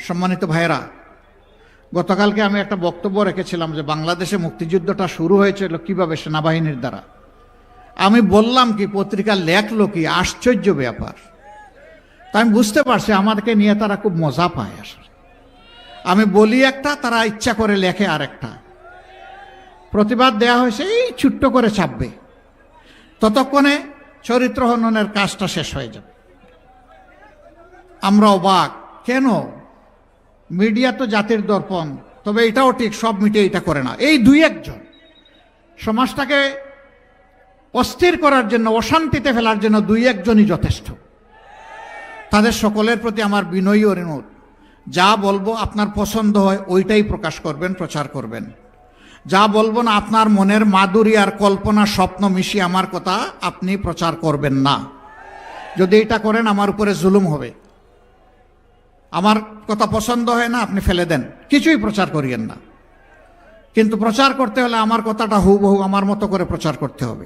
সম্মানিত ভাইয়েরা, গতকালকে আমি একটা বক্তব্য রেখেছিলাম যে বাংলাদেশে মুক্তিযুদ্ধটা শুরু হয়েছিল কিভাবে, সেনাবাহিনীর দ্বারা। আমি বললাম কি, পত্রিকা লেখলো কি, আশ্চর্য ব্যাপার। তা আমি বুঝতে পারছি আমাদেরকে নিয়ে তারা খুব মজা পায়। আসলে আমি বলি একটা, তারা ইচ্ছা করে লেখে আরেকটা। প্রতিবাদ দেয়া হয়েছে, এই ছোট্ট করে ছাপবে, ততক্ষণে চরিত্র হননের কাজটা শেষ হয়ে যাবে। আমরা অবাক, কেন? মিডিয়া তো জাতির দর্পণ। তবে এটাও ঠিক, সব মিডিয়া এটা করে না। এই দুই একজন সমাজটাকে অস্থির করার জন্য, অশান্তিতে ফেলার জন্য দুই একজনই যথেষ্ট। তাদের সকলের প্রতি আমার বিনয়ী অনুরোধ, যা বলবো আপনার পছন্দ হয় ওইটাই প্রকাশ করবেন, প্রচার করবেন। যা বলবো না, আপনার মনের মাধুরী আর কল্পনা স্বপ্ন মিশিয়ে আমার কথা আপনি প্রচার করবেন না। যদি এটা করেন আমার উপরে জুলুম হবে। আমার কথা পছন্দ হয় না, আপনি ফেলে দেন, কিছুই প্রচার করিয়েন না। কিন্তু প্রচার করতে হলে আমার কথাটা হুবহু আমার মতো করে প্রচার করতে হবে।